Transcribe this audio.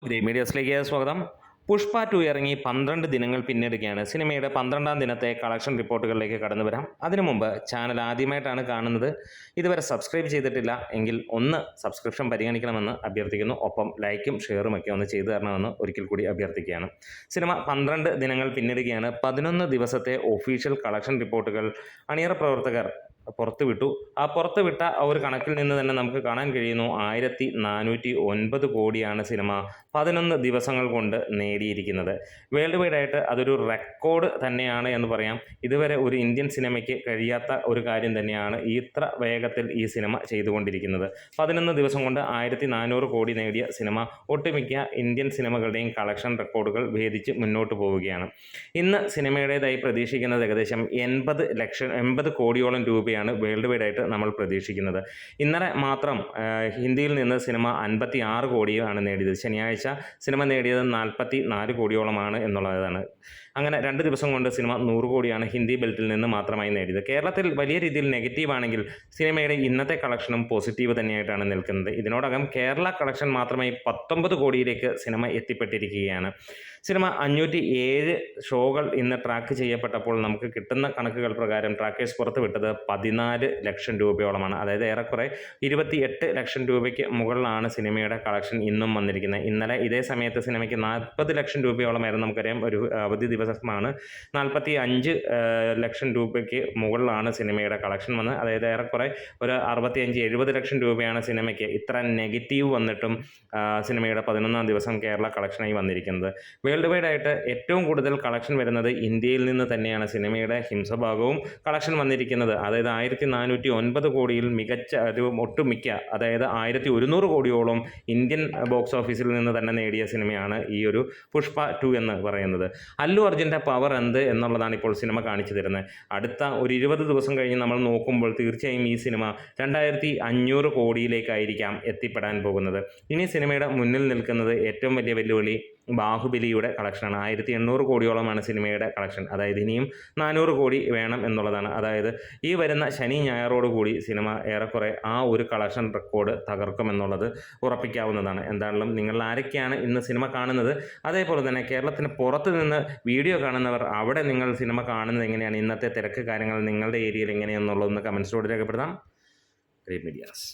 Green മീഡിയസിലേക്ക് സ്വാഗതം. പുഷ്പ 2 ഇറങ്ങി 12 ദിനങ്ങൾ പിന്നിടുകയാണ്. സിനിമയുടെ 12ാം ദിനത്തെ കളക്ഷൻ റിപ്പോർട്ടുകളിലേക്ക് കടന്നു വരാം. അതിനു മുമ്പ് ചാനൽ ആദ്യമായിട്ടാണ് കാണുന്നത്, ഇതുവരെ സബ്സ്ക്രൈബ് ചെയ്തിട്ടില്ല എങ്കിൽ ഒന്ന് സബ്സ്ക്രിപ്ഷൻ പരിഗണിക്കണമെന്ന് അഭ്യർത്ഥിക്കുന്നു. ഒപ്പം ലൈക്കും ഷെയറും ഒക്കെ ഒന്ന് ചെയ്തു തരണമെന്ന് ഒരിക്കൽ കൂടി അഭ്യർത്ഥിക്കുകയാണ്. സിനിമ 12 ദിനങ്ങൾ പിന്നിടുകയാണ്. 11 ദിവസത്തെ ഒഫീഷ്യൽ കളക്ഷൻ റിപ്പോർട്ടുകൾ അണിയറ പ്രവർത്തകർ പുറത്തുവിട്ടു. ആ പുറത്തുവിട്ട ഒരു കണക്കിൽ നിന്ന് തന്നെ നമുക്ക് കാണാൻ കഴിയുന്നു 1409 കോടിയാണ് സിനിമ 11 ദിവസങ്ങൾ കൊണ്ട് നേടിയിരിക്കുന്നത്. വേൾഡ് വൈഡ് ആയിട്ട് അതൊരു റെക്കോർഡ് തന്നെയാണ് എന്ന് പറയാം. ഇതുവരെ ഒരു ഇന്ത്യൻ സിനിമയ്ക്ക് കഴിയാത്ത ഒരു കാര്യം തന്നെയാണ് ഇത്ര വേഗത്തിൽ ഈ സിനിമ ചെയ്തുകൊണ്ടിരിക്കുന്നത്. 11 ദിവസം കൊണ്ട് 1400 കോടി നേടിയ സിനിമ ഒട്ടുമിക്ക ഇന്ത്യൻ സിനിമകളുടെയും കളക്ഷൻ റെക്കോർഡുകൾ ഭേദിച്ച് മുന്നോട്ട് പോവുകയാണ്. ഇന്ന് സിനിമയുടേതായി പ്രതീക്ഷിക്കുന്നത് ഏകദേശം 80 കോടിയോളം രൂപ വേൾഡ് വൈഡ് ആയിട്ട് നമ്മൾ പ്രതീക്ഷിക്കുന്നത്. ഇന്നലെ മാത്രം ഹിന്ദിയിൽ നിന്ന് സിനിമ 56 കോടിയാണ് നേടിയത്. ശനിയാഴ്ച സിനിമ നേടിയത് 44 കോടിയോളമാണ് എന്നുള്ളതാണ്. അങ്ങനെ 2 ദിവസം കൊണ്ട് സിനിമ 100 കോടിയാണ് ഹിന്ദി ബെൽറ്റിൽ നിന്ന് മാത്രമായി നേടിയത്. കേരളത്തിൽ വലിയ രീതിയിൽ നെഗറ്റീവ് ആണെങ്കിൽ സിനിമയുടെ ഇന്നത്തെ കളക്ഷനും പോസിറ്റീവ് തന്നെയായിട്ടാണ് നിൽക്കുന്നത്. ഇതിനോടകം കേരള കളക്ഷൻ മാത്രമായി 19 കോടിയിലേക്ക് സിനിമ എത്തിപ്പെട്ടിരിക്കുകയാണ്. സിനിമ 507 ഷോകൾ ഇന്ന് ട്രാക്ക് ചെയ്യപ്പെട്ടപ്പോൾ നമുക്ക് കിട്ടുന്ന കണക്കുകൾ പ്രകാരം ട്രാക്കേഴ്സ് പുറത്തുവിട്ടത് 14 ലക്ഷം രൂപയോളമാണ്. അതായത് ഏറെക്കുറെ 28 ലക്ഷം രൂപയ്ക്ക് മുകളിലാണ് സിനിമയുടെ കളക്ഷൻ ഇന്നും വന്നിരിക്കുന്നത്. ഇന്നലെ ഇതേ സമയത്ത് സിനിമയ്ക്ക് 40 ലക്ഷം രൂപയോളമായിരുന്നു. നമുക്കറിയാം ഒരു അവധി ദിവസമാണ്. 45 ലക്ഷം രൂപയ്ക്ക് മുകളിലാണ് സിനിമയുടെ കളക്ഷൻ വന്നത്. അതായത് ഏറെക്കുറെ ഒരു 65-70 ലക്ഷം രൂപയാണ് സിനിമയ്ക്ക് ഇത്ര നെഗറ്റീവ് വന്നിട്ടും സിനിമയുടെ 11ാം ദിവസം കേരള കളക്ഷനായി വന്നിരിക്കുന്നത്. വേൾഡ് വൈഡ് ആയിട്ട് ഏറ്റവും കൂടുതൽ കളക്ഷൻ വരുന്നത് ഇന്ത്യയിൽ നിന്ന് തന്നെയാണ്. സിനിമയുടെ ഹിംസഭാഗവും കളക്ഷൻ വന്നിരിക്കുന്നത് അതായത് 1409 കോടിയിൽ മികച്ച ഒരു ഒട്ടുമിക്ക അതായത് 1100 കോടിയോളം ഇന്ത്യൻ ബോക്സ് ഓഫീസിൽ നിന്ന് തന്നെ നേടിയ സിനിമയാണ് ഈ ഒരു പുഷ്പ 2 എന്ന് പറയുന്നത്. അല്ലു അർജുൻ്റെ പവർ എന്ത് എന്നുള്ളതാണ് ഇപ്പോൾ സിനിമ കാണിച്ചു തരുന്നത്. അടുത്ത ഒരു 20 ദിവസം കഴിഞ്ഞ് നമ്മൾ നോക്കുമ്പോൾ തീർച്ചയായും ഈ സിനിമ 2500 കോടിയിലേക്കായിരിക്കാം എത്തിപ്പെടാൻ പോകുന്നത്. ഇനി സിനിമയുടെ മുന്നിൽ നിൽക്കുന്നത് ഏറ്റവും വലിയ വെല്ലുവിളി ബാഹുബലിയുടെ കളക്ഷനാണ്. 1800 കോടിയോളമാണ് സിനിമയുടെ കളക്ഷൻ. അതായത് ഇനിയും 400 കോടി വേണം എന്നുള്ളതാണ്. അതായത് ഈ വരുന്ന ശനി ഞായറോട് കൂടി സിനിമ ഏറെക്കുറെ ആ ഒരു കളക്ഷൻ റെക്കോർഡ് തകർക്കുമെന്നുള്ളത് ഉറപ്പിക്കാവുന്നതാണ്. എന്തായാലും നിങ്ങൾ ആരൊക്കെയാണ് ഇന്ന് സിനിമ കാണുന്നത്, അതേപോലെ തന്നെ കേരളത്തിന് പുറത്ത് നിന്ന് വീഡിയോ കാണുന്നവർ അവിടെ നിങ്ങൾ സിനിമ കാണുന്നത് എങ്ങനെയാണ്, ഇന്നത്തെ തിരക്ക് കാര്യങ്ങൾ നിങ്ങളുടെ ഏരിയയിൽ എങ്ങനെയാണെന്നുള്ളതൊന്ന് കമൻസിലൂടെ രേഖപ്പെടുത്താം. Green medias.